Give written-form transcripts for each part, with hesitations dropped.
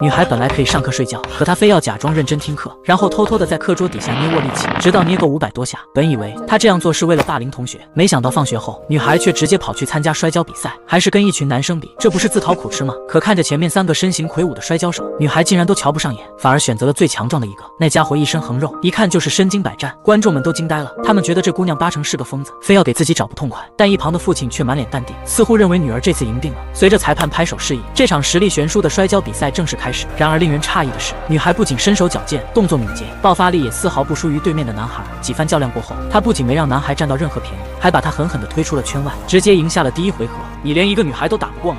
女孩本来可以上课睡觉，可她非要假装认真听课，然后偷偷的在课桌底下捏握力气，直到捏够500多下。本以为她这样做是为了霸凌同学，没想到放学后，女孩却直接跑去参加摔跤比赛，还是跟一群男生比，这不是自讨苦吃吗？可看着前面3个身形魁梧的摔跤手，女孩竟然都瞧不上眼，反而选择了最强壮的一个。那家伙一身横肉，一看就是身经百战，观众们都惊呆了，他们觉得这姑娘8成是个疯子，非要给自己找不痛快。但一旁的父亲却满脸淡定，似乎认为女儿这次赢定了。随着裁判拍手示意，这场实力悬殊的摔跤比赛正式开始。然而令人诧异的是，女孩不仅身手矫健，动作敏捷，爆发力也丝毫不输于对面的男孩。几番较量过后，她不仅没让男孩占到任何便宜，还把他狠狠地推出了圈外，直接赢下了第1回合。你连一个女孩都打不过吗？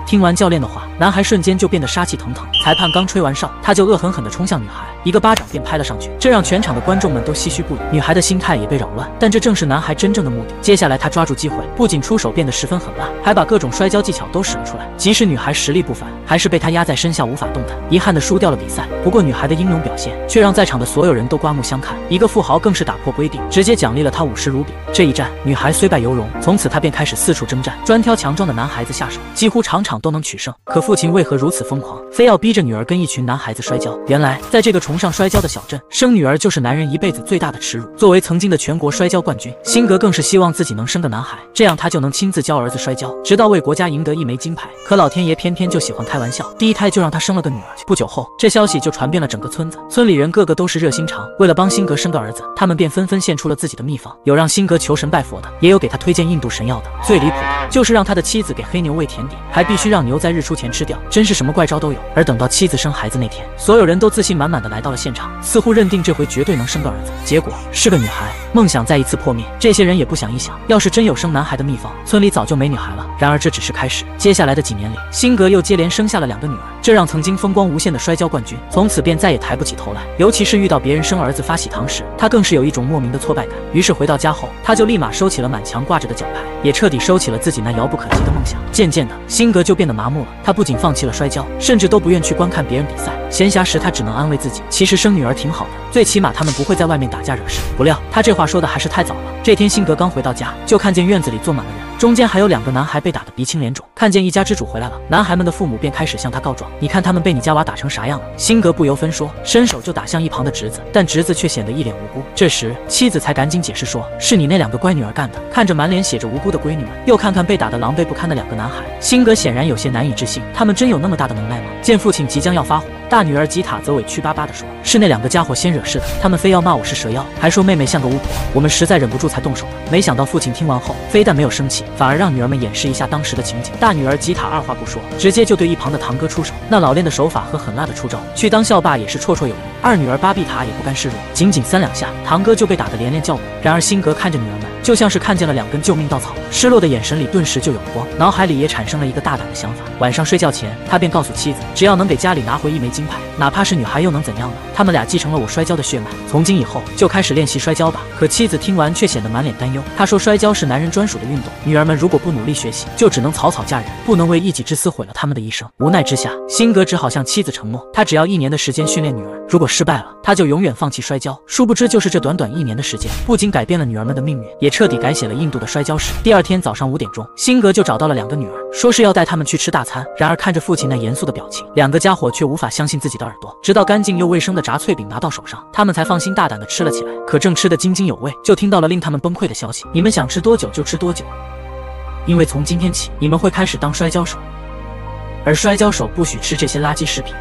听完教练的话，男孩瞬间就变得杀气腾腾。裁判刚吹完哨，他就恶狠狠地冲向女孩，一个巴掌便拍了上去，这让全场的观众们都唏嘘不已。女孩的心态也被扰乱，但这正是男孩真正的目的。接下来他抓住机会，不仅出手变得十分狠辣，还把各种摔跤技巧都使了出来。即使女孩实力不凡，还是被他压在身下无法动弹，遗憾地输掉了比赛。不过女孩的英勇表现却让在场的所有人都刮目相看，一个富豪更是打破规定，直接奖励了她50卢比。这一战，女孩虽败犹荣，从此她便开始四处征战，专挑强壮的男孩子下手，几乎场场都能取胜。可父亲为何如此疯狂，非要逼着女儿跟一群男孩子摔跤？原来，在这个崇尚摔跤的小镇，生女儿就是男人一辈子最大的耻辱。作为曾经的全国摔跤冠军，辛格更是希望自己能生个男孩，这样他就能亲自教儿子摔跤，直到为国家赢得1枚金牌。可老天爷偏偏就喜欢开玩笑，第一胎就让他生了个女儿。不久后，这消息就传遍了整个村子，村里人个个都是热心肠，为了帮辛格生个儿子，他们便纷纷献出了自己的秘方，有让辛格求神拜佛的，也有给他推荐印度神药的。最离谱的就是让他的妻子给黑牛喂甜点，还必须让牛在日出前吃掉，真是什么怪招都有。而等到妻子生孩子那天，所有人都自信满满的来到了现场，似乎认定这回绝对能生个儿子，结果是个女孩，梦想再一次破灭。这些人也不想一想，要是真有生男孩的秘方，村里早就没女孩了。然而这只是开始，接下来的几年里，辛格又接连生下了2个女儿，这让曾经风光无限的摔跤冠军从此便再也抬不起头来。尤其是遇到别人生儿子发喜糖时，他更是有一种莫名的挫败感。于是回到家后，他就立马收起了满墙挂着的奖牌，也彻底收起了自己那遥不可及的梦想。渐渐的，辛格就变得麻木了，他不仅放弃了摔跤，甚至都不愿去观看别人比赛。闲暇时他只能安慰自己，其实生女儿挺好的，最起码他们不会在外面打架惹事。不料他这话说的还是太早了。这天辛格刚回到家，就看见院子里坐满了人，中间还有2个男孩被打得鼻青脸肿。看见一家之主回来了，男孩们的父母便开始向他告状，你看他们被你家娃打成啥样了。辛格不由分说，伸手就打向一旁的侄子，但侄子却显得一脸无辜。这时妻子才赶紧解释说，是你那2个乖女儿干的。看着满脸写着无辜的闺女们，又看看被打得狼狈不堪的2个男孩，辛格显然有些难以置信，他们真有那么大的能耐吗？见父亲即将要发火，大女儿吉塔则委屈巴巴地说，是那2个家伙先惹事的，他们非要骂我是蛇妖，还说妹妹像个巫婆，我们实在忍不住才动手的。没想到父亲听完后，非但没有生气，反而让女儿们演示一下当时的情景。大女儿吉塔二话不说，直接就对一旁的堂哥出手，那老练的手法和狠辣的出招，去当校霸也是绰绰有余。二女儿巴比塔也不甘示弱，仅仅3、2下，堂哥就被打得连连叫苦。然而辛格看着女儿们，就像是看见了2根救命稻草，失落的眼神里顿时就有了光，脑海里也产生了一个大胆的想法。晚上睡觉前，他便告诉妻子，只要能给家里拿回1枚金牌，哪怕是女孩又能怎样呢？他们俩继承了我摔跤的血脉，从今以后就开始练习摔跤吧。可妻子听完却显得满脸担忧，她说摔跤是男人专属的运动，女儿们如果不努力学习，就只能草草嫁人，不能为一己之私毁了他们的一生。无奈之下，辛格只好向妻子承诺，他只要1年的时间训练女儿，如果失败了，他就永远放弃摔跤。殊不知就是这短短1年的时间，不仅改变了女儿们的命运，也彻底改写了印度的摔跤史。第2天早上5点钟，辛格就找到了2个女儿，说是要带他们去吃大餐。然而看着父亲那严肃的表情，2个家伙却无法相信自己的耳朵。直到干净又卫生的炸脆饼拿到手上，他们才放心大胆地吃了起来。可正吃得津津有味，就听到了令他们崩溃的消息，你们想吃多久就吃多久，因为从今天起，你们会开始当摔跤手，而摔跤手不许吃这些垃圾食品，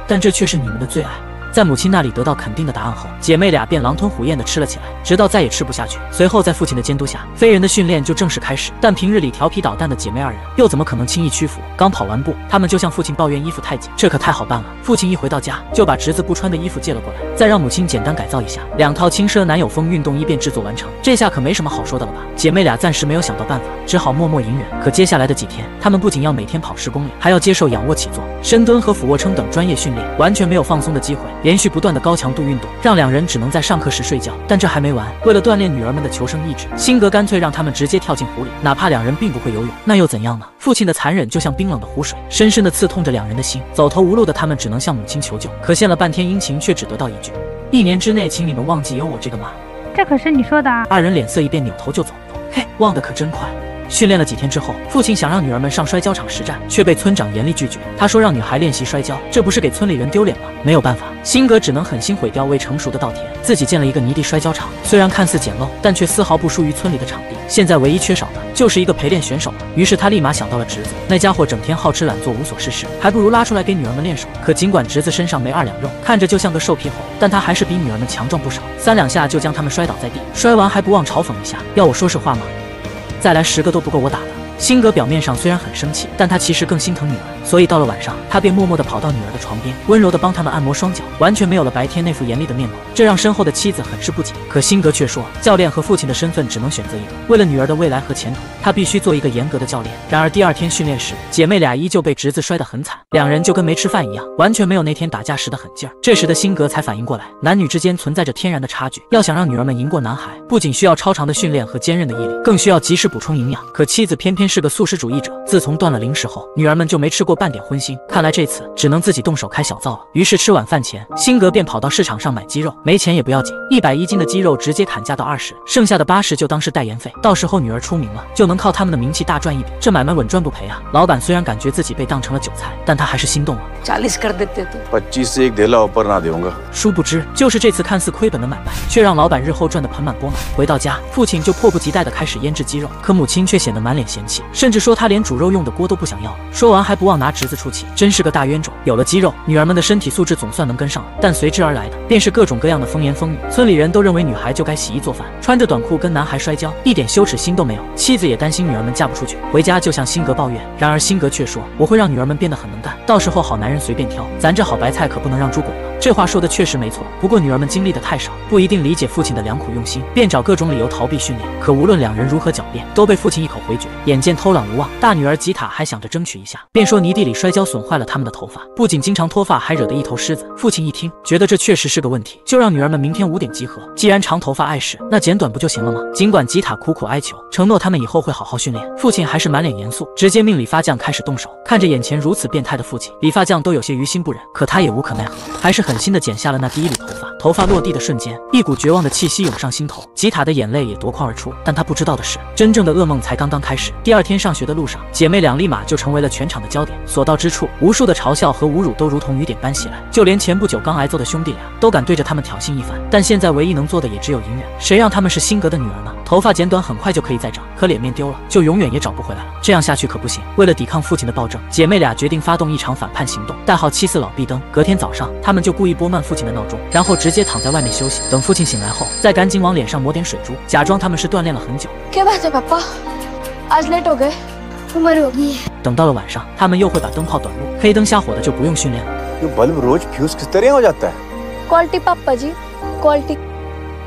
但这却是你们的最爱。在母亲那里得到肯定的答案后，姐妹俩便狼吞虎咽地吃了起来，直到再也吃不下去。随后在父亲的监督下，飞人的训练就正式开始。但平日里调皮捣蛋的姐妹2人又怎么可能轻易屈服？刚跑完步，他们就向父亲抱怨衣服太紧，这可太好办了。父亲一回到家，就把侄子不穿的衣服借了过来，再让母亲简单改造一下，2套轻奢男友风运动衣便制作完成。这下可没什么好说的了吧？姐妹俩暂时没有想到办法，只好默默隐忍。可接下来的几天，他们不仅要每天跑10公里，还要接受仰卧起坐、深蹲和俯卧撑等专业训练，完全没有放松的机会。连续不断的高强度运动，让2人只能在上课时睡觉。但这还没完，为了锻炼女儿们的求生意志，辛格干脆让他们直接跳进湖里，哪怕2人并不会游泳，那又怎样呢？父亲的残忍就像冰冷的湖水，深深地刺痛着2人的心。走投无路的他们只能向母亲求救，可献了半天殷勤，却只得到一句：1年之内，请你们忘记有我这个妈。这可是你说的啊！ 2人脸色一变，扭头就走。嘿，忘得可真快。训练了几天之后，父亲想让女儿们上摔跤场实战，却被村长严厉拒绝。他说让女孩练习摔跤，这不是给村里人丢脸吗？没有办法，辛格只能狠心毁掉未成熟的稻田，自己建了一个泥地摔跤场。虽然看似简陋，但却丝毫不输于村里的场地。现在唯一缺少的就是一个陪练选手了。于是他立马想到了侄子，那家伙整天好吃懒做，无所事事，还不如拉出来给女儿们练手。可尽管侄子身上没2两肉，看着就像个瘦皮猴，但他还是比女儿们强壮不少，3两下就将他们摔倒在地。摔完还不忘嘲讽一下：“要我说实话吗？再来10个都不够我打的。”辛格表面上虽然很生气，但他其实更心疼女儿，所以到了晚上，他便默默地跑到女儿的床边，温柔地帮他们按摩双脚，完全没有了白天那副严厉的面容，这让身后的妻子很是不解。可辛格却说，教练和父亲的身份只能选择一个，为了女儿的未来和前途，他必须做一个严格的教练。然而第2天训练时，姐妹俩依旧被侄子摔得很惨，两人就跟没吃饭一样，完全没有那天打架时的狠劲儿。这时的辛格才反应过来，男女之间存在着天然的差距，要想让女儿们赢过男孩，不仅需要超长的训练和坚韧的毅力，更需要及时补充营养。可妻子偏偏是个素食主义者，自从断了零食后，女儿们就没吃过半点荤腥，看来这次只能自己动手开小灶了。于是吃晚饭前，辛格便跑到市场上买鸡肉，没钱也不要紧，110斤的鸡肉直接砍价到20，剩下的80就当是代言费，到时候女儿出名了，就能靠他们的名气大赚一笔，这买卖稳赚不赔啊！老板虽然感觉自己被当成了韭菜，但他还是心动了。40 कर देते तो 25 से 1 धेला ऊपर ना दूंगा。殊不知，就是这次看似亏本的买卖，却让老板日后赚得盆满钵满。回到家，父亲就迫不及待地开始腌制鸡肉，可母亲却显得满脸嫌弃，甚至说他连煮肉用的锅都不想要了。说完还不忘拿侄子出气，真是个大冤种。有了鸡肉，女儿们的身体素质总算能跟上了，但随之而来的便是各种各样的风言风语。村里人都认为女孩就该洗衣做饭，穿着短裤跟男孩摔跤，一点羞耻心都没有。妻子也担心女儿们嫁不出去，回家就向辛格抱怨。然而辛格却说，我会让女儿们变得很能干，到时候好男人随便挑，咱这好白菜可不能让猪拱了。这话说的确实没错，不过女儿们经历的太少，不一定理解父亲的良苦用心，便找各种理由逃避训练。可无论两人如何狡辩，都被父亲一口回绝。眼见偷懒无望，大女儿吉塔还想着争取一下，便说泥地里摔跤损坏了他们的头发，不仅经常脱发，还惹得一头虱子。父亲一听，觉得这确实是个问题，就让女儿们明天5点集合。既然长头发碍事，那剪短不就行了吗？尽管吉塔苦苦哀求，承诺他们以后会好好训练，父亲还是满脸严肃，直接命理发匠开始动手。看着眼前如此变态的父亲，理发匠都有些于心不忍，可他也无可奈何，还是狠心的剪下了那第一缕头发。头发落地的瞬间，一股绝望的气息涌上心头，吉塔的眼泪也夺眶而出。但他不知道的是，真正的噩梦才刚刚开始。第2天上学的路上，姐妹俩立马就成为了全场的焦点，所到之处，无数的嘲笑和侮辱都如同雨点般袭来，就连前不久刚挨揍的兄弟俩都敢对着他们挑衅一番。但现在唯一能做的也只有隐忍，谁让他们是辛格的女儿呢？头发剪短很快就可以再长，可脸面丢了，就永远也找不回来了。这样下去可不行。为了抵抗父亲的暴政，姐妹俩决定发动一场反叛行动，代号74老壁灯。隔天早上，他们就故意拨慢父亲的闹钟，然后直接躺在外面休息，等父亲醒来后，再赶紧往脸上抹点水珠，假装他们是锻炼了很久。क्या बात है पापा? आज लेट हो गए? उम्र होगी। 等到了晚上，他们又会把灯泡短路，黑灯瞎火的就不用训练了。 ये बल्ब रोज फ्यूज किस तरह हो जाता है? क्वालिटी पापा जी, क्वालिटी।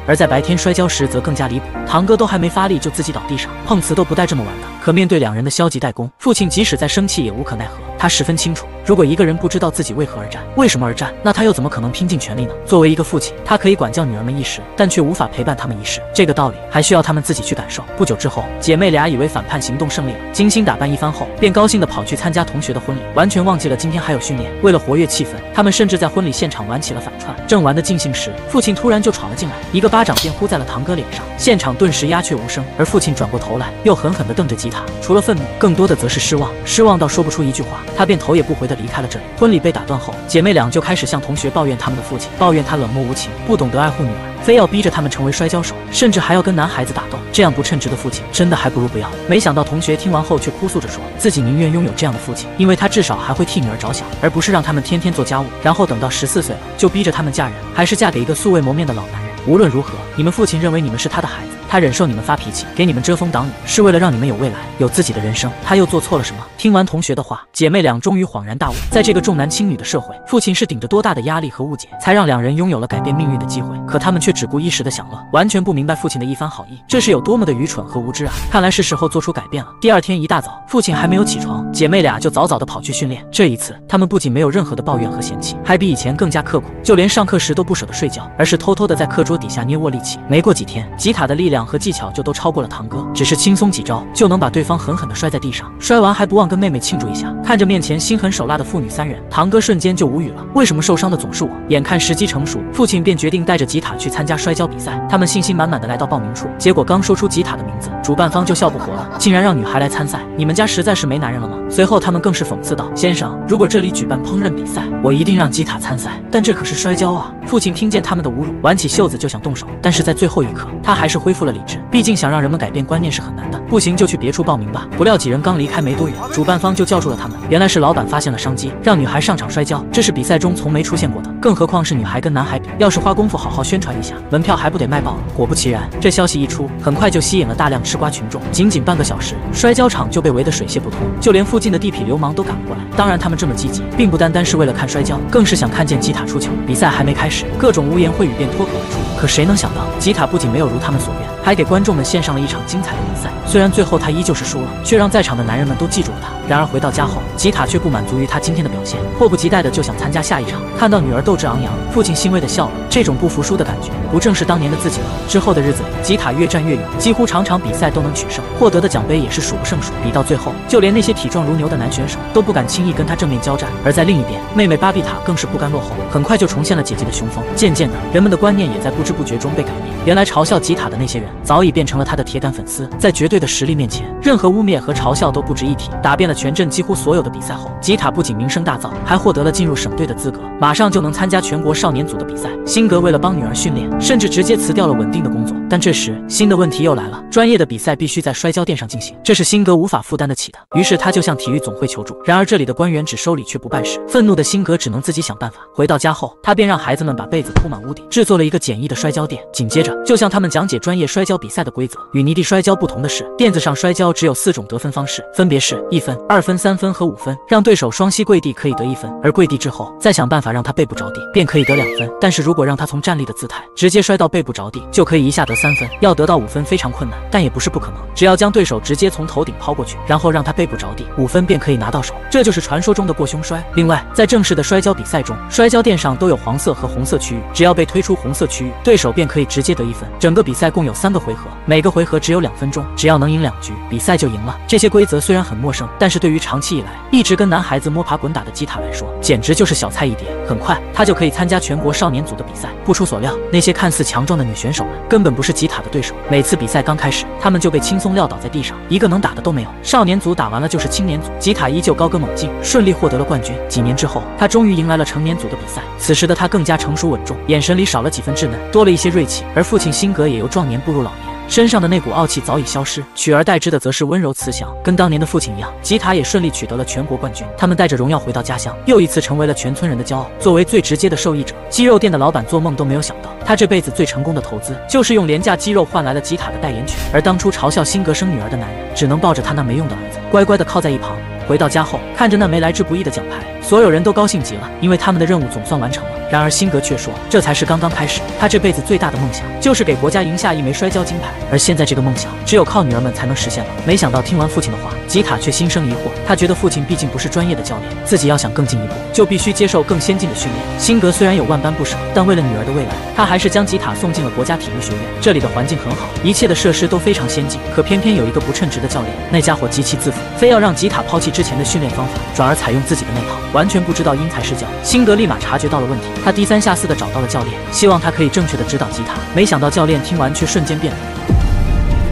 而在白天摔跤时则更加离谱，堂哥都还没发力就自己倒地上，碰瓷都不带这么玩的。可面对两人的消极怠工，父亲即使再生气也无可奈何。他十分清楚，如果一个人不知道自己为何而战，为什么而战，那他又怎么可能拼尽全力呢？作为一个父亲，他可以管教女儿们一时，但却无法陪伴他们一世。这个道理还需要他们自己去感受。不久之后，姐妹俩以为反叛行动胜利了，精心打扮一番后，便高兴地跑去参加同学的婚礼，完全忘记了今天还有训练。为了活跃气氛，他们甚至在婚礼现场玩起了反串。正玩得尽兴时，父亲突然就闯了进来，一个巴掌便呼在了堂哥脸上，现场顿时鸦雀无声。而父亲转过头来，又狠狠地瞪着吉塔，除了愤怒，更多的则是失望，失望到说不出一句话，他便头也不回地离开了这里。婚礼被打断后，姐妹俩就开始向同学抱怨他们的父亲，抱怨他冷漠无情，不懂得爱护女儿，非要逼着他们成为摔跤手，甚至还要跟男孩子打斗。这样不称职的父亲，真的还不如不要。没想到同学听完后却哭诉着说，自己宁愿拥有这样的父亲，因为他至少还会替女儿着想，而不是让他们天天做家务，然后等到14岁了就逼着他们嫁人，还是嫁给一个素未谋面的老男人。无论如何，你们父亲认为你们是他的孩子，他忍受你们发脾气，给你们遮风挡雨，是为了让你们有未来，有自己的人生。他又做错了什么？听完同学的话，姐妹俩终于恍然大悟，在这个重男轻女的社会，父亲是顶着多大的压力和误解，才让两人拥有了改变命运的机会。可他们却只顾一时的享乐，完全不明白父亲的一番好意，这是有多么的愚蠢和无知啊！看来是时候做出改变了。第2天一大早，父亲还没有起床，姐妹俩就早早的跑去训练。这一次，他们不仅没有任何的抱怨和嫌弃，还比以前更加刻苦，就连上课时都不舍得睡觉，而是偷偷的在课桌底下捏握力气。没过几天，吉塔的力量和技巧就都超过了堂哥，只是轻松几招就能把对方狠狠地摔在地上，摔完还不忘跟妹妹庆祝一下。看着面前心狠手辣的父女3人，堂哥瞬间就无语了，为什么受伤的总是我？眼看时机成熟，父亲便决定带着吉塔去参加摔跤比赛。他们信心满满的来到报名处，结果刚说出吉塔的名字，主办方就笑不活了，竟然让女孩来参赛，你们家实在是没男人了吗？随后他们更是讽刺道：“先生，如果这里举办烹饪比赛，我一定让吉塔参赛，但这可是摔跤啊！”父亲听见他们的侮辱，挽起袖子就想动手，但是在最后一刻，他还是恢复了理智。毕竟想让人们改变观念是很难的，不行就去别处报名吧。不料几人刚离开没多远，主办方就叫住了他们。原来是老板发现了商机，让女孩上场摔跤，这是比赛中从没出现过的，更何况是女孩跟男孩比。要是花功夫好好宣传一下，门票还不得卖爆了？果不其然，这消息一出，很快就吸引了大量吃瓜群众。仅仅半个小时，摔跤场就被围得水泄不通，就连附近的地痞流氓都赶了过来。当然，他们这么积极，并不单单是为了看摔跤，更是想看见吉塔出球。比赛还没开始，各种污言秽语便脱口而出。可谁能想到，吉塔不仅没有如他们所愿，还给观众们献上了一场精彩的比赛。虽然最后他依旧是输了，却让在场的男人们都记住了他。然而回到家后，吉塔却不满足于他今天的表现，迫不及待的就想参加下一场。看到女儿斗志昂扬，父亲欣慰的笑了。这种不服输的感觉，不正是当年的自己吗？之后的日子里，吉塔越战越勇，几乎场场比赛都能取胜，获得的奖杯也是数不胜数。比到最后，就连那些体壮如牛的男选手都不敢轻易跟他正面交战。而在另一边，妹妹巴比塔更是不甘落后，很快就重现了姐姐的雄风。渐渐的，人们的观念也在不知不觉中被改变。原来嘲笑吉塔的那些人，早已变成了他的铁杆粉丝。在绝对的实力面前，任何污蔑和嘲笑都不值一提。打遍了全镇几乎所有的比赛后，吉塔不仅名声大噪，还获得了进入省队的资格，马上就能参加全国少年组的比赛。辛格为了帮女儿训练，甚至直接辞掉了稳定的工作。但这时新的问题又来了，专业的比赛必须在摔跤店上进行，这是辛格无法负担得起的。于是他就向体育总会求助，然而这里的官员只收礼却不办事。愤怒的辛格只能自己想办法。回到家后，他便让孩子们把被子铺满屋顶，制作了一个简易的摔跤垫。紧接着就向他们讲解专业摔跤比赛的规则。与泥地摔跤不同的是，垫子上摔跤只有4种得分方式，分别是1分、2分、3分和5分。让对手双膝跪地可以得1分，而跪地之后再想办法让他背部着地，便可以得2分。但是如果让他从站立的姿态直接摔到背部着地，就可以一下得3分。要得到5分非常困难，但也不是不可能。只要将对手直接从头顶抛过去，然后让他背部着地，5分便可以拿到手。这就是传说中的过胸摔。另外，在正式的摔跤比赛中，摔跤垫上都有黄色和红色区域，只要被推出红色区域，对手便可以直接得1分。整个比赛共有3个回合，每个回合只有2分钟，只要能赢2局，比赛就赢了。这些规则虽然很陌生，但是对于长期以来一直跟男孩子摸爬滚打的吉塔来说，简直就是小菜一碟。很快，他就可以参加全国少年组的比赛。不出所料，那些看似强壮的女选手们根本不是吉塔的对手。每次比赛刚开始，他们就被轻松撂倒在地上，一个能打的都没有。少年组打完了就是青年组，吉塔依旧高歌猛进，顺利获得了冠军。几年之后，他终于迎来了成年组的比赛。此时的他更加成熟稳重，眼神里少了几分稚嫩，多了一些锐气。而父亲辛格也由壮年步入老年，身上的那股傲气早已消失，取而代之的则是温柔慈祥。跟当年的父亲一样，吉塔也顺利取得了全国冠军。他们带着荣耀回到家乡，又一次成为了全村人的骄傲。作为最直接的受益者，鸡肉店的老板做梦都没有想到，他这辈子最成功的投资就是用廉价鸡肉换来了吉塔的代言权。而当初嘲笑辛格生女儿的男人，只能抱着他那没用的儿子，乖乖地靠在一旁。回到家后，看着那枚来之不易的奖牌，所有人都高兴极了，因为他们的任务总算完成了。然而辛格却说，这才是刚刚开始，他这辈子最大的梦想就是给国家赢下一枚摔跤金牌，而现在这个梦想只有靠女儿们才能实现了。没想到听完父亲的话，吉塔却心生疑惑，他觉得父亲毕竟不是专业的教练，自己要想更进一步，就必须接受更先进的训练。辛格虽然有万般不舍，但为了女儿的未来，他还是将吉塔送进了国家体育学院。这里的环境很好，一切的设施都非常先进，可偏偏有一个不称职的教练，那家伙极其自负，非要让吉塔抛弃之前的训练方法，转而采用自己的那套，完全不知道因材施教。辛格立马察觉到了问题，他低三下四的找到了教练，希望他可以正确的指导吉塔。没想到教练听完却瞬间变了，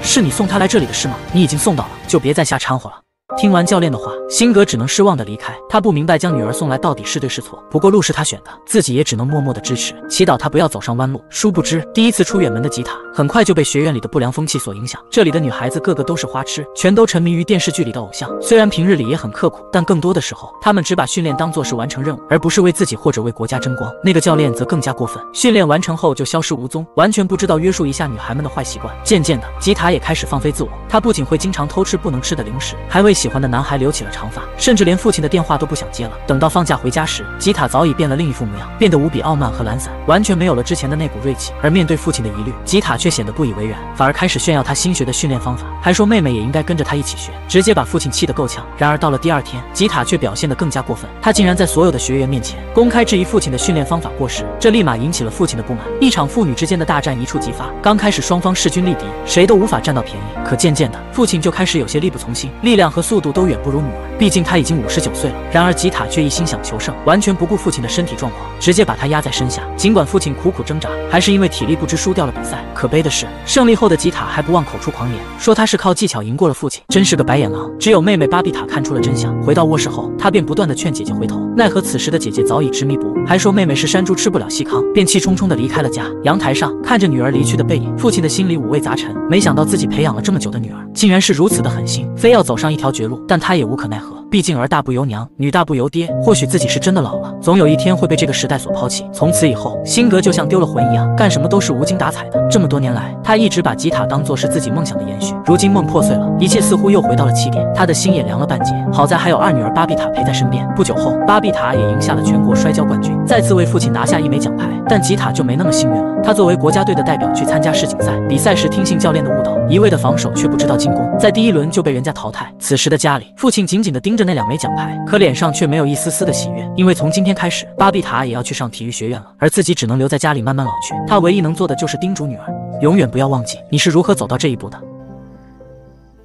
是你送他来这里的是吗？你已经送到了，就别再瞎掺和了。听完教练的话，辛格只能失望的离开。他不明白将女儿送来到底是对是错，不过路是他选的，自己也只能默默的支持，祈祷他不要走上弯路。殊不知，第一次出远门的吉塔很快就被学院里的不良风气所影响。这里的女孩子个个都是花痴，全都沉迷于电视剧里的偶像。虽然平日里也很刻苦，但更多的时候，她们只把训练当作是完成任务，而不是为自己或者为国家争光。那个教练则更加过分，训练完成后就消失无踪，完全不知道约束一下女孩们的坏习惯。渐渐的，吉塔也开始放飞自我，她不仅会经常偷吃不能吃的零食，还为喜欢的男孩留起了长发，甚至连父亲的电话都不想接了。等到放假回家时，吉塔早已变了另一副模样，变得无比傲慢和懒散，完全没有了之前的那股锐气。而面对父亲的疑虑，吉塔却显得不以为然，反而开始炫耀他新学的训练方法，还说妹妹也应该跟着他一起学，直接把父亲气得够呛。然而到了第二天，吉塔却表现得更加过分，他竟然在所有的学员面前公开质疑父亲的训练方法过时，这立马引起了父亲的不满。一场父女之间的大战一触即发，刚开始双方势均力敌，谁都无法占到便宜。可渐渐的，父亲就开始有些力不从心，力量和速度都远不如女儿，毕竟她已经59岁了。然而吉塔却一心想求胜，完全不顾父亲的身体状况，直接把他压在身下。尽管父亲苦苦挣扎，还是因为体力不支输掉了比赛。可悲的是，胜利后的吉塔还不忘口出狂言，说他是靠技巧赢过了父亲，真是个白眼狼。只有妹妹巴比塔看出了真相。回到卧室后，他便不断地劝姐姐回头，奈何此时的姐姐早已执迷不悟，还说妹妹是山猪吃不了细糠，便气冲冲地离开了家。阳台上看着女儿离去的背影，父亲的心里五味杂陈。没想到自己培养了这么久的女儿，竟然是如此的狠心，非要走上一条绝路。但他也无可奈何，毕竟儿大不由娘，女大不由爹。或许自己是真的老了，总有一天会被这个时代所抛弃。从此以后，辛格就像丢了魂一样，干什么都是无精打采的。这么多年来，他一直把吉塔当作是自己梦想的延续。如今梦破碎了，一切似乎又回到了起点，他的心也凉了半截。好在还有二女儿巴比塔陪在身边。不久后，巴比塔也赢下了全国摔跤冠军，再次为父亲拿下1枚奖牌。但吉塔就没那么幸运了，他作为国家队的代表去参加世锦赛，比赛时听信教练的误导，一味的防守却不知道进攻，在第1轮就被人家淘汰。此时的家里，父亲紧紧地盯着那2枚奖牌，可脸上却没有一丝丝的喜悦，因为从今天开始，巴比塔也要去上体育学院了，而自己只能留在家里慢慢老去。他唯一能做的就是叮嘱女儿，永远不要忘记你是如何走到这一步的。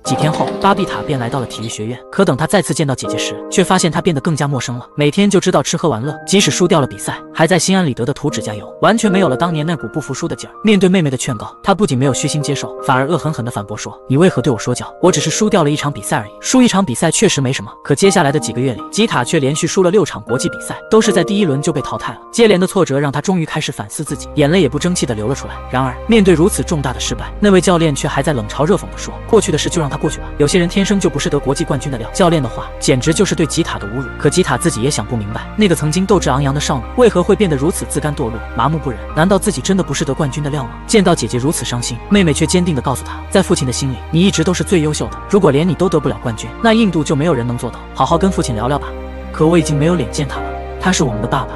几天后，巴比塔便来到了体育学院。可等他再次见到姐姐时，却发现她变得更加陌生了。每天就知道吃喝玩乐，即使输掉了比赛，还在心安理得的涂指甲油，完全没有了当年那股不服输的劲儿。面对妹妹的劝告，他不仅没有虚心接受，反而恶狠狠地反驳说：“你为何对我说教？我只是输掉了一场比赛而已，输一场比赛确实没什么。”可接下来的几个月里，吉塔却连续输了6场国际比赛，都是在第1轮就被淘汰了。接连的挫折让他终于开始反思自己，眼泪也不争气地流了出来。然而，面对如此重大的失败，那位教练却还在冷嘲热讽地说：“过去的事就让它过去吧。有些人天生就不是得国际冠军的料。”教练的话简直就是对吉塔的侮辱。可吉塔自己也想不明白，那个曾经斗志昂扬的少女为何会变得如此自甘堕落、麻木不仁？难道自己真的不是得冠军的料吗？见到姐姐如此伤心，妹妹却坚定地告诉她，在父亲的心里，你一直都是最优秀的。如果连你都得不了冠军，那印度就没有人能做到。好好跟父亲聊聊吧。可我已经没有脸见他了，他是我们的爸爸，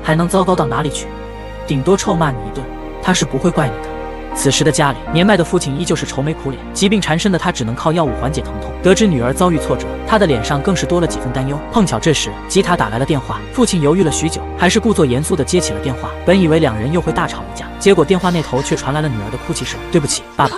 还能糟糕到哪里去？顶多臭骂你一顿，他是不会怪你的。此时的家里，年迈的父亲依旧是愁眉苦脸，疾病缠身的他只能靠药物缓解疼痛。得知女儿遭遇挫折，他的脸上更是多了几分担忧。碰巧这时吉塔打来了电话，父亲犹豫了许久，还是故作严肃地接起了电话。本以为两人又会大吵一架，结果电话那头却传来了女儿的哭泣声：“对不起，爸爸。”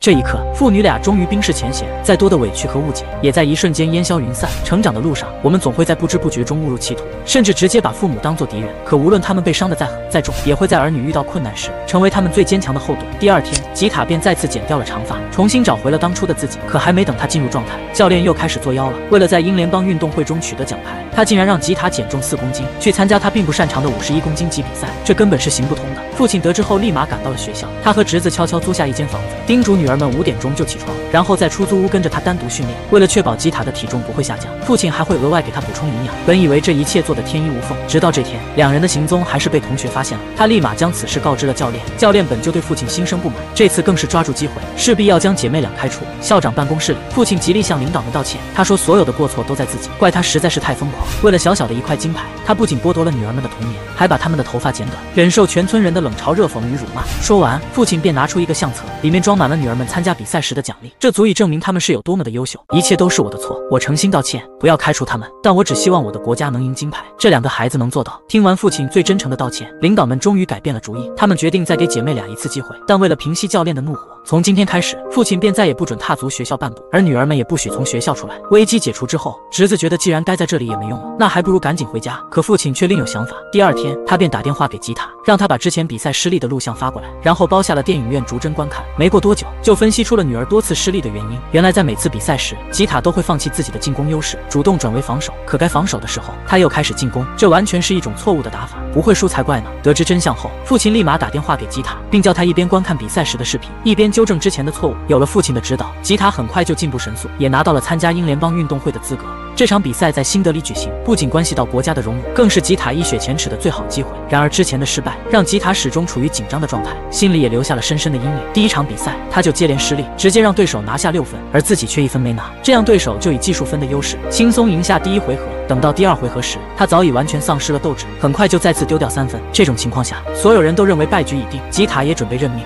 这一刻，父女俩终于冰释前嫌，再多的委屈和误解也在一瞬间烟消云散。成长的路上，我们总会在不知不觉中误入歧途，甚至直接把父母当作敌人。可无论他们被伤得再狠再重，也会在儿女遇到困难时成为他们最坚强的后盾。第2天，吉塔便再次剪掉了长发，重新找回了当初的自己。可还没等他进入状态，教练又开始作妖了。为了在英联邦运动会中取得奖牌，他竟然让吉塔减重4公斤，去参加他并不擅长的51公斤级比赛，这根本是行不通的。父亲得知后立马赶到了学校，他和侄子悄悄租下一间房子，叮嘱女儿们5点钟就起床，然后在出租屋跟着他单独训练。为了确保吉塔的体重不会下降，父亲还会额外给他补充营养。本以为这一切做得天衣无缝，直到这天，两人的行踪还是被同学发现了。他立马将此事告知了教练，教练本就对父亲心生不满，这次更是抓住机会，势必要将姐妹俩开除。校长办公室里，父亲极力向领导们道歉，他说所有的过错都在自己，怪他实在是太疯狂。为了小小的一块金牌，他不仅剥夺了女儿们的童年，还把她们的头发剪短，忍受全村人的冷嘲热讽与辱骂。说完，父亲便拿出一个相册，里面装满了女儿们参加比赛时的奖励，这足以证明她们是有多么的优秀。一切都是我的错，我诚心道歉，不要开除她们，但我只希望我的国家能赢金牌。这2个孩子能做到。听完父亲最真诚的道歉，领导们终于改变了主意，他们决定再给姐妹俩一次机会。但为了平息教练的怒火，从今天开始，父亲便再也不准踏足学校半步，而女儿们也不许从学校出来。危机解除之后，侄子觉得既然待在这里也没用了，那还不如赶紧回家。可父亲却另有想法。第2天，他便打电话给吉塔，让他把之前比赛失利的录像发过来，然后包下了电影院逐帧观看。没过多久，就分析出了女儿多次失利的原因。原来在每次比赛时，吉塔都会放弃自己的进攻优势，主动转为防守。可该防守的时候，他又开始进攻，这完全是一种错误的打法，不会输才怪呢。得知真相后，父亲立马打电话给吉塔，并叫他一边观看比赛时的视频，一边纠正之前的错误。有了父亲的指导，吉塔很快就进步神速，也拿到了参加英联邦运动会的资格。这场比赛在新德里举行，不仅关系到国家的荣誉，更是吉塔一雪前耻的最好机会。然而之前的失败让吉塔始终处于紧张的状态，心里也留下了深深的阴影。第1场比赛，他就接连失利，直接让对手拿下6分，而自己却1分没拿，这样对手就以技术分的优势轻松赢下第1回合。等到第2回合时，他早已完全丧失了斗志，很快就再次丢掉3分。这种情况下，所有人都认为败局已定，吉塔也准备认命。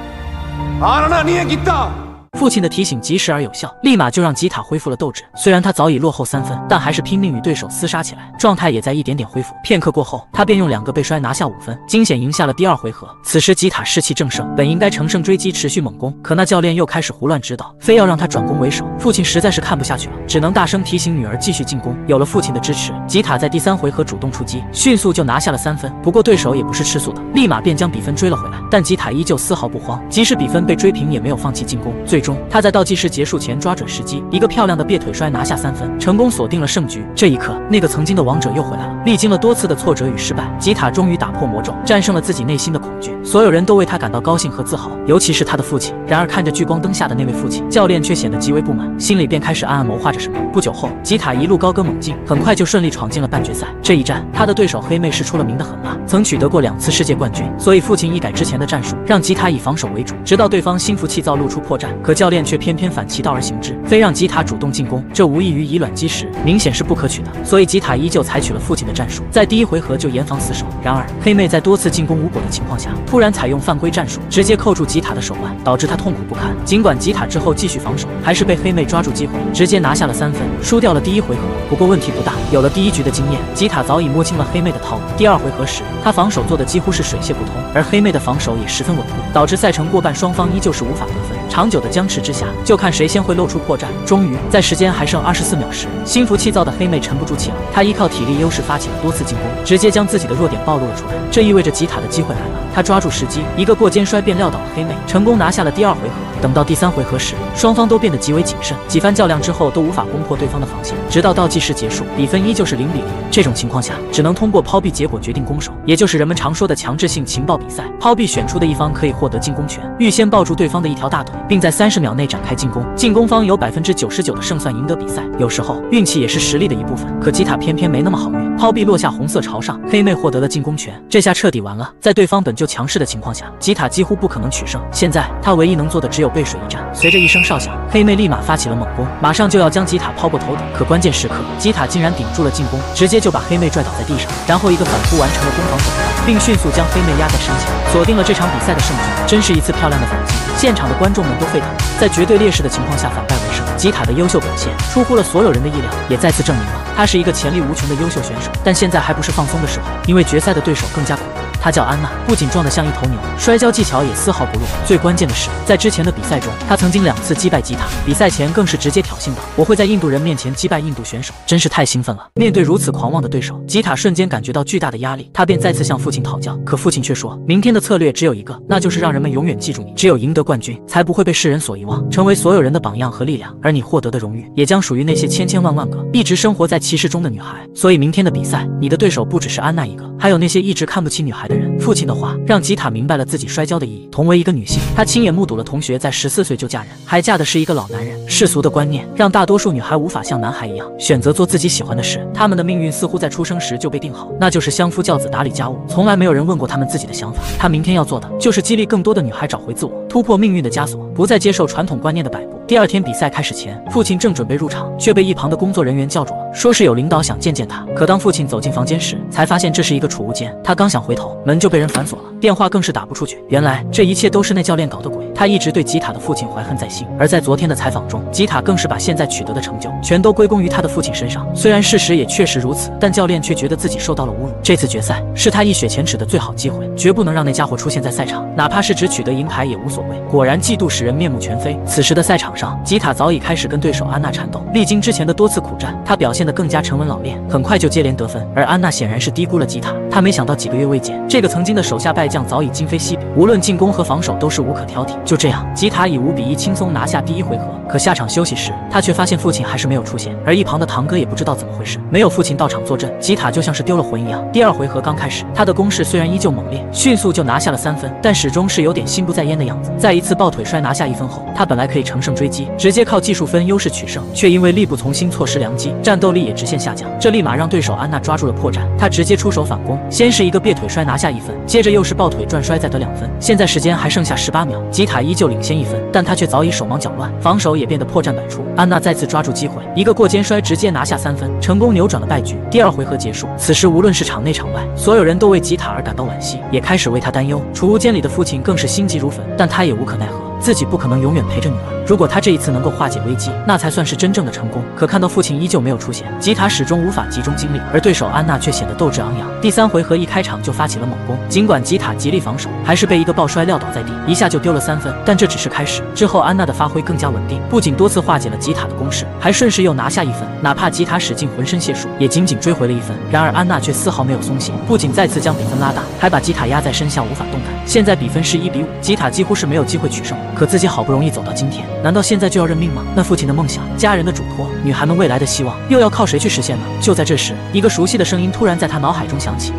父亲的提醒及时而有效，立马就让吉塔恢复了斗志。虽然他早已落后3分，但还是拼命与对手厮杀起来，状态也在一点点恢复。片刻过后，他便用2个背摔拿下5分，惊险赢下了第2回合。此时吉塔士气正盛，本应该乘胜追击，持续猛攻，可那教练又开始胡乱指导，非要让他转攻为守。父亲实在是看不下去了，只能大声提醒女儿继续进攻。有了父亲的支持，吉塔在第3回合主动出击，迅速就拿下了3分。不过对手也不是吃素的，立马便将比分追了回来。但吉塔依旧丝毫不慌，即使比分被追平，也没有放弃进攻。最终，他在倒计时结束前抓准时机，一个漂亮的别腿摔拿下3分，成功锁定了胜局。这一刻，那个曾经的王者又回来了。历经了多次的挫折与失败，吉塔终于打破魔咒，战胜了自己内心的恐惧。所有人都为他感到高兴和自豪，尤其是他的父亲。然而看着聚光灯下的那位父亲，教练却显得极为不满，心里便开始暗暗谋划着什么。不久后，吉塔一路高歌猛进，很快就顺利闯进了半决赛。这一战，他的对手黑妹是出了名的狠辣，曾取得过2次世界冠军，所以父亲一改之前的战术，让吉塔以防守为主，直到对方心浮气躁露出破绽。可教练却偏偏反其道而行之，非让吉塔主动进攻，这无异于以卵击石，明显是不可取的。所以吉塔依旧采取了父亲的战术，在第1回合就严防死守。然而黑妹在多次进攻无果的情况下，突然采用犯规战术，直接扣住吉塔的手腕，导致他痛苦不堪。尽管吉塔之后继续防守，还是被黑妹抓住机会，直接拿下了3分，输掉了第1回合。不过问题不大，有了第1局的经验，吉塔早已摸清了黑妹的套路。第2回合时，他防守做的几乎是水泄不通，而黑妹的防守也十分稳固，导致赛程过半双方依旧是无法得分。长久的僵持之下，就看谁先会露出破绽。终于在时间还剩24秒时，心浮气躁的黑妹沉不住气了，她依靠体力优势发起了多次进攻，直接将自己的弱点暴露了出来。这意味着吉塔的机会来了，他抓住时机，一个过肩摔便撂倒了黑妹，成功拿下了第2回合。等到第3回合时，双方都变得极为谨慎，几番较量之后都无法攻破对方的防线，直到倒计时结束，比分依旧是0比0。这种情况下，只能通过抛币结果决定攻守，也就是人们常说的强制性情报比赛。抛币选出的一方可以获得进攻权，预先抱住对方的一条大腿，并在30秒内展开进攻，进攻方有99%的胜算赢得比赛。有时候运气也是实力的一部分，可吉塔偏偏没那么好运，抛币落下红色朝上，黑妹获得了进攻权，这下彻底完了。在对方本就强势的情况下，吉塔几乎不可能取胜。现在他唯一能做的只有背水一战。随着一声哨响，黑妹立马发起了猛攻，马上就要将吉塔抛过头顶。可关键时刻，吉塔竟然顶住了进攻，直接就把黑妹拽倒在地上，然后一个反扑完成了攻防手段，并迅速将黑妹压在身前，锁定了这场比赛的胜局。真是一次漂亮的反击，现场的观众们都沸腾了。在绝对劣势的情况下反败为胜，吉塔的优秀表现出乎了所有人的意料，也再次证明了他是一个潜力无穷的优秀选手。但现在还不是放松的时候，因为决赛的对手更加恐怖。她叫安娜，不仅壮得像一头牛，摔跤技巧也丝毫不弱。最关键的是，在之前的比赛中，她曾经2次击败吉塔，比赛前更是直接挑衅道：“我会在印度人面前击败印度选手。”真是太兴奋了。面对如此狂妄的对手，吉塔瞬间感觉到巨大的压力，他便再次向父亲讨教。可父亲却说，明天的策略只有一个，那就是让人们永远记住你，只有赢得冠军，才不会被世人所遗忘，成为所有人的榜样和力量。而你获得的荣誉，也将属于那些千千万万个一直生活在歧视中的女孩。所以明天的比赛，你的对手不只是安娜一个，还有那些一直看不起女孩的人。父亲的话让吉塔明白了自己摔跤的意义。同为一个女性，她亲眼目睹了同学在14岁就嫁人，还嫁的是一个老男人。世俗的观念让大多数女孩无法像男孩一样选择做自己喜欢的事，她们的命运似乎在出生时就被定好，那就是相夫教子打理家务，从来没有人问过她们自己的想法。她明天要做的就是激励更多的女孩找回自我，突破命运的枷锁，不再接受传统观念的摆布。第2天比赛开始前，父亲正准备入场，却被一旁的工作人员叫住了，说是有领导想见见他。可当父亲走进房间时，才发现这是一个储物间。他刚想回头，门就被人反锁了，电话更是打不出去。原来这一切都是那教练搞的鬼，他一直对吉塔的父亲怀恨在心。而在昨天的采访中，吉塔更是把现在取得的成就全都归功于他的父亲身上。虽然事实也确实如此，但教练却觉得自己受到了侮辱。这次决赛是他一雪前耻的最好机会，绝不能让那家伙出现在赛场，哪怕是只取得银牌也无所谓。果然嫉妒使人面目全非。此时的赛场上，吉塔早已开始跟对手安娜缠斗，历经之前的多次苦战，他表现得更加沉稳老练，很快就接连得分。而安娜显然是低估了吉塔，他没想到几个月未见，这个曾经的手下败将早已今非昔比，无论进攻和防守都是无可挑剔。就这样，吉塔以5比1轻松拿下第1回合。可下场休息时，他却发现父亲还是没有出现，而一旁的堂哥也不知道怎么回事，没有父亲到场坐镇，吉塔就像是丢了魂一样。第2回合刚开始，他的攻势虽然依旧猛烈，迅速就拿下了3分，但始终是有点心不在焉的样子。在一次抱腿摔拿下1分后，他本来可以乘胜追击，直接靠技术分优势取胜，却因为力不从心错失良机，战斗力也直线下降。这立马让对手安娜抓住了破绽，她直接出手反攻，先是一个别腿摔拿下1分，接着又是抱腿转摔再得2分。现在时间还剩下18秒，吉塔依旧领先1分，但他却早已手忙脚乱，防守也变得破绽百出。安娜再次抓住机会，一个过肩摔直接拿下3分，成功扭转了败局。第2回合结束，此时无论是场内场外，所有人都为吉塔而感到惋惜，也开始为他担忧。储物间里的父亲更是心急如焚，但他也无可奈何。自己不可能永远陪着女儿。如果他这一次能够化解危机，那才算是真正的成功。可看到父亲依旧没有出现，吉塔始终无法集中精力，而对手安娜却显得斗志昂扬。第3回合一开场就发起了猛攻，尽管吉塔极力防守，还是被一个抱摔撂倒在地，一下就丢了3分。但这只是开始，之后安娜的发挥更加稳定，不仅多次化解了吉塔的攻势，还顺势又拿下1分。哪怕吉塔使尽浑身解数，也仅仅追回了1分。然而安娜却丝毫没有松懈，不仅再次将比分拉大，还把吉塔压在身下无法动弹。现在比分是1比5，吉塔几乎是没有机会取胜。可自己好不容易走到今天，难道现在就要认命吗？那父亲的梦想、家人的嘱托、女孩们未来的希望，又要靠谁去实现呢？就在这时，一个熟悉的声音突然在他脑海中响起。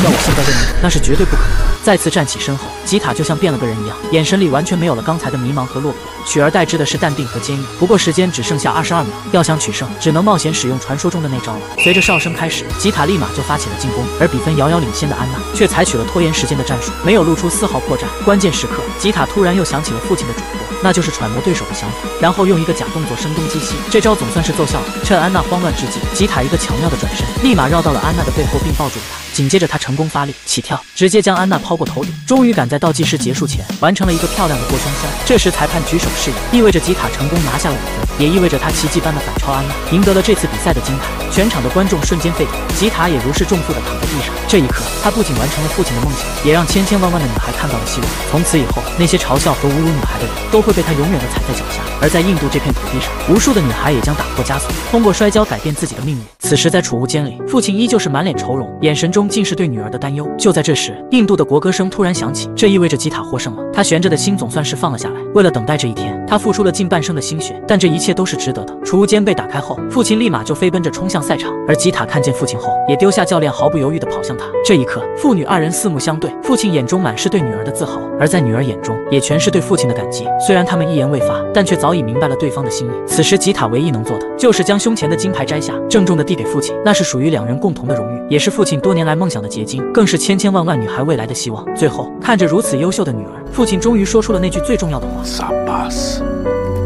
要我现在认命，那是绝对不可能的。再次站起身后，吉塔就像变了个人一样，眼神里完全没有了刚才的迷茫和落魄，取而代之的是淡定和坚毅。不过时间只剩下22秒，要想取胜，只能冒险使用传说中的那招了。随着哨声开始，吉塔立马就发起了进攻，而比分遥遥领先的安娜却采取了拖延时间的战术，没有露出丝毫破绽。关键时刻，吉塔突然又想起了父亲的嘱托，那就是揣摩对手的想法，然后用一个假动作声东击西。这招总算是奏效了。趁安娜慌乱之际，吉塔一个巧妙的转身，立马绕到了安娜的背后并抱住了她。紧接着他成功发力起跳，直接将安娜抛过头顶，终于赶在倒计时结束前完成了一个漂亮的过胸摔。这时裁判举手示意，意味着吉塔成功拿下了5分，也意味着他奇迹般的反超安娜，赢得了这次比赛的金牌。全场的观众瞬间沸腾，吉塔也如释重负地躺在地上。这一刻，他不仅完成了父亲的梦想，也让千千万万的女孩看到了希望。从此以后，那些嘲笑和侮辱女孩的人都会被他永远地踩在脚下。而在印度这片土地上，无数的女孩也将打破枷锁，通过摔跤改变自己的命运。此时在储物间里，父亲依旧是满脸愁容，眼神中尽是对女儿的担忧。就在这时，印度的国歌声突然响起，这意味着吉塔获胜了。他悬着的心总算是放了下来。为了等待这一天，他付出了近半生的心血，但这一切都是值得的。储物间被打开后，父亲立马就飞奔着冲向赛场，而吉塔看见父亲后，也丢下教练，毫不犹豫地跑向他。这一刻，父女2人四目相对，父亲眼中满是对女儿的自豪，而在女儿眼中也全是对父亲的感激。虽然他们一言未发，但却早已明白了对方的心意。此时吉塔唯一能做的，就是将胸前的金牌摘下，郑重地递给父亲。那是属于2人共同的荣誉，也是父亲多年来梦想的结晶，更是千千万万女孩未来的希望。最后，看着如此优秀的女儿，父亲终于说出了那句最重要的话。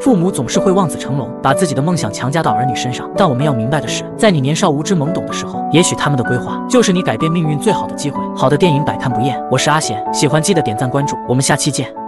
父母总是会望子成龙，把自己的梦想强加到儿女身上，但我们要明白的是，在你年少无知懵懂的时候，也许他们的规划就是你改变命运最好的机会。好的电影百看不厌，我是阿贤，喜欢记得点赞关注，我们下期见。